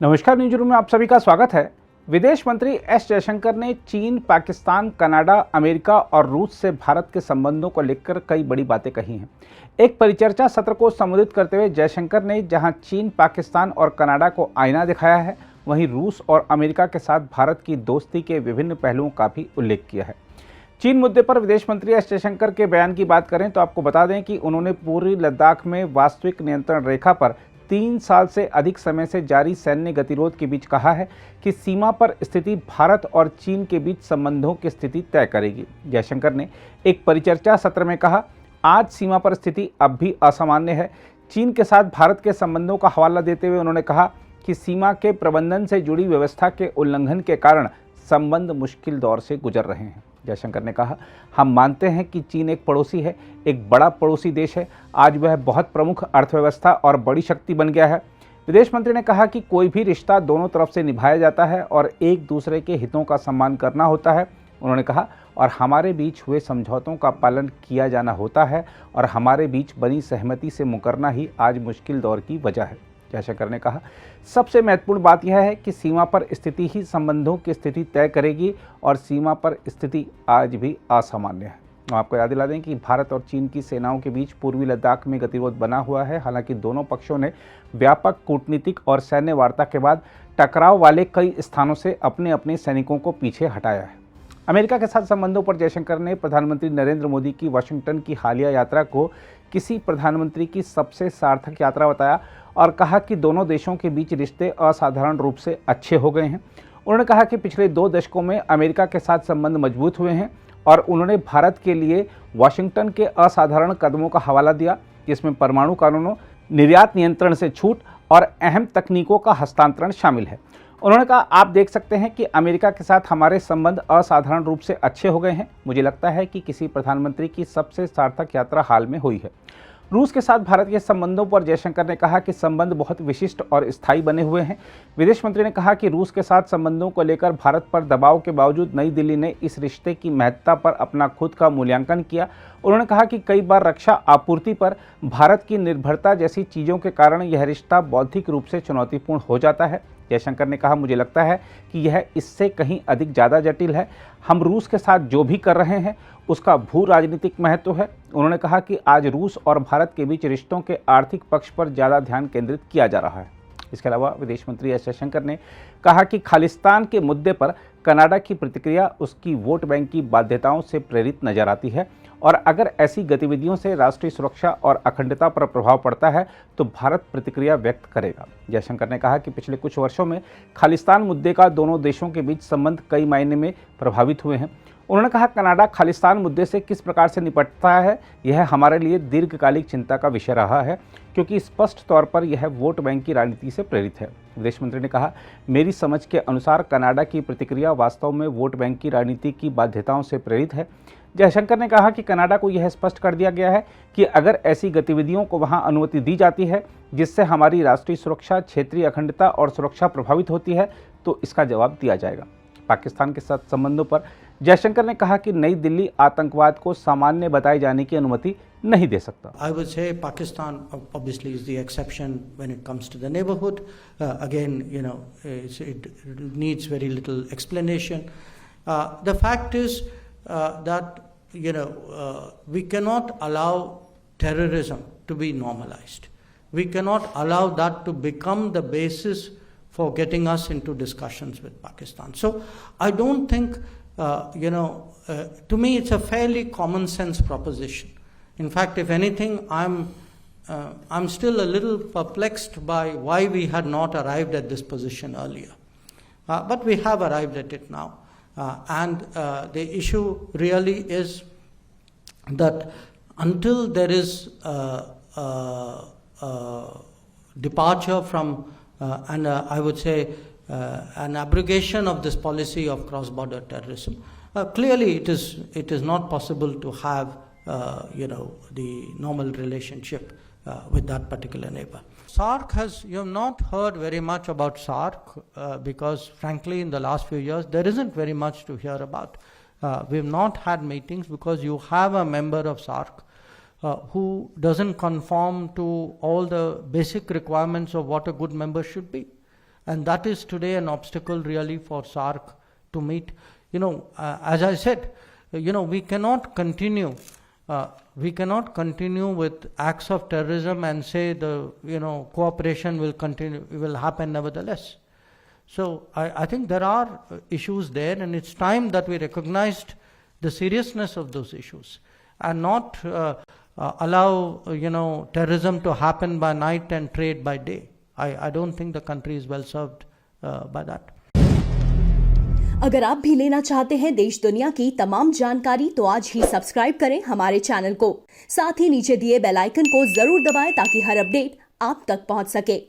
नमस्कार, news room में आप सभी का स्वागत है। विदेश मंत्री एस जयशंकर ने चीन, पाकिस्तान, कनाडा, अमेरिका और रूस से भारत के संबंधों को लेकर कई बड़ी बातें कही हैं। एक परिचर्चा सत्र को संबोधित करते हुए जयशंकर ने जहां चीन, पाकिस्तान और कनाडा को आईना दिखाया है, वहीं रूस और अमेरिका के साथ भारत की दोस्ती के विभिन्न पहलुओं का भी उल्लेख किया है। चीन मुद्दे पर विदेश मंत्री एस जयशंकर के बयान की बात करें तो आपको बता दें कि उन्होंने पूर्वी लद्दाख में वास्तविक नियंत्रण रेखा पर 3 साल से अधिक समय से जारी सैन्य गतिरोध के बीच कहा है कि सीमा पर स्थिति भारत और चीन के बीच संबंधों की स्थिति तय करेगी। जयशंकर ने एक परिचर्चा सत्र में कहा, आज सीमा पर स्थिति अब भी असामान्य है। चीन के साथ भारत के संबंधों का हवाला देते हुए उन्होंने कहा कि सीमा के प्रबंधन से जुड़ी व्यवस्था के उल्लंघन के कारण संबंध मुश्किल दौर से गुजर रहे हैं। जयशंकर ने कहा, हम मानते हैं कि चीन एक पड़ोसी है, एक बड़ा पड़ोसी देश है। आज वह बहुत प्रमुख अर्थव्यवस्था और बड़ी शक्ति बन गया है। विदेश मंत्री ने कहा कि कोई भी रिश्ता दोनों तरफ से निभाया जाता है और एक दूसरे के हितों का सम्मान करना होता है। उन्होंने कहा, और हमारे बीच हुए समझौतों का पालन किया जाना होता है और हमारे बीच बनी सहमति से मुकरना ही आज मुश्किल दौर की वजह है। जयशंकर ने कहा, सबसे महत्वपूर्ण बात यह है कि सीमा पर स्थिति ही संबंधों की स्थिति तय करेगी और सीमा पर स्थिति आज भी असामान्य है। आपको याद दिला दें कि भारत और चीन की सेनाओं के बीच पूर्वी लद्दाख में गतिरोध बना हुआ है। हालांकि दोनों पक्षों ने व्यापक कूटनीतिक और सैन्य वार्ता के बाद टकराव वाले कई स्थानों से अपने अपने सैनिकों को पीछे हटाया है। अमेरिका के साथ संबंधों पर जयशंकर ने प्रधानमंत्री नरेंद्र मोदी की वाशिंगटन की हालिया यात्रा को किसी प्रधानमंत्री की सबसे सार्थक यात्रा बताया और कहा कि दोनों देशों के बीच रिश्ते असाधारण रूप से अच्छे हो गए हैं। उन्होंने कहा कि पिछले 2 दशकों में अमेरिका के साथ संबंध मजबूत हुए हैं और उन्होंने भारत के लिए वाशिंगटन के असाधारण कदमों का हवाला दिया, जिसमें परमाणु कानूनों, निर्यात नियंत्रण से छूट और अहम तकनीकों का हस्तांतरण शामिल है। उन्होंने कहा, आप देख सकते हैं कि अमेरिका के साथ हमारे संबंध असाधारण रूप से अच्छे हो गए हैं। मुझे लगता है कि किसी प्रधानमंत्री की सबसे सार्थक यात्रा हाल में हुई है। रूस के साथ भारत के संबंधों पर जयशंकर ने कहा कि संबंध बहुत विशिष्ट और स्थायी बने हुए हैं। विदेश मंत्री ने कहा कि रूस के साथ संबंधों को लेकर भारत पर दबाव के बावजूद नई दिल्ली ने इस रिश्ते की महत्ता पर अपना खुद का मूल्यांकन किया। उन्होंने कहा कि कई बार रक्षा आपूर्ति पर भारत की निर्भरता जैसी चीज़ों के कारण यह रिश्ता बौद्धिक रूप से चुनौतीपूर्ण हो जाता है। जयशंकर ने कहा, मुझे लगता है कि यह इससे कहीं अधिक ज़्यादा जटिल है। हम रूस के साथ जो भी कर रहे हैं उसका भू राजनीतिक महत्व है। उन्होंने कहा कि आज रूस और भारत के बीच रिश्तों के आर्थिक पक्ष पर ज़्यादा ध्यान केंद्रित किया जा रहा है। इसके अलावा विदेश मंत्री एस जयशंकर ने कहा कि खालिस्तान के मुद्दे पर कनाडा की प्रतिक्रिया उसकी वोट बैंक की बाध्यताओं से प्रेरित नजर आती है और अगर ऐसी गतिविधियों से राष्ट्रीय सुरक्षा और अखंडता पर प्रभाव पड़ता है तो भारत प्रतिक्रिया व्यक्त करेगा। जयशंकर ने कहा कि पिछले कुछ वर्षों में खालिस्तान मुद्दे का दोनों देशों के बीच संबंध कई मायने में प्रभावित हुए हैं। उन्होंने कहा, कनाडा खालिस्तान मुद्दे से किस प्रकार से निपटता है यह हमारे लिए दीर्घकालिक चिंता का विषय रहा है, क्योंकि स्पष्ट तौर पर यह वोट बैंक की राजनीति से प्रेरित है। विदेश मंत्री ने कहा, मेरी समझ के अनुसार कनाडा की प्रतिक्रिया वास्तव में वोट बैंक की राजनीति की बाध्यताओं से प्रेरित है। जयशंकर ने कहा कि कनाडा को यह स्पष्ट कर दिया गया है कि अगर ऐसी गतिविधियों को वहां अनुमति दी जाती है जिससे हमारी राष्ट्रीय सुरक्षा, क्षेत्रीय अखंडता और सुरक्षा प्रभावित होती है तो इसका जवाब दिया जाएगा। पाकिस्तान के साथ संबंधों पर जयशंकर ने कहा कि नई दिल्ली आतंकवाद को सामान्य बताए जाने की अनुमति नहीं दे सकता। I would say Pakistan obviously is the exception when it comes to the neighborhood. Again, it needs very little explanation. The fact is that we cannot allow terrorism to be normalized. We cannot allow that to become the basis for getting us into discussions with Pakistan. So I don't think, to me it's a fairly common sense proposition. In fact, if anything, I'm still a little perplexed by why we had not arrived at this position earlier. But we have arrived at it now. And the issue really is that until there is departure from and I would say an abrogation of this policy of cross-border terrorism, clearly it is not possible to have the normal relationship with that particular neighbor. SAARC you have not heard very much about SAARC because frankly in the last few years there isn't very much to hear about. We have not had meetings because you have a member of SAARC who doesn't conform to all the basic requirements of what a good member should be. And that is today an obstacle really for SARC to meet. As I said, we cannot continue with acts of terrorism and say cooperation will happen nevertheless. So I think there are issues there, and it's time that we recognized the seriousness of those issues and not allow terrorism to happen by night and trade by day. I don't think the country is well served by that. अगर आप भी लेना चाहते हैं देश दुनिया की तमाम जानकारी तो आज ही सब्सक्राइब करें हमारे चैनल को। साथ ही नीचे दिए बेल आइकन को जरूर दबाएं ताकि हर अपडेट आप तक पहुंच सके।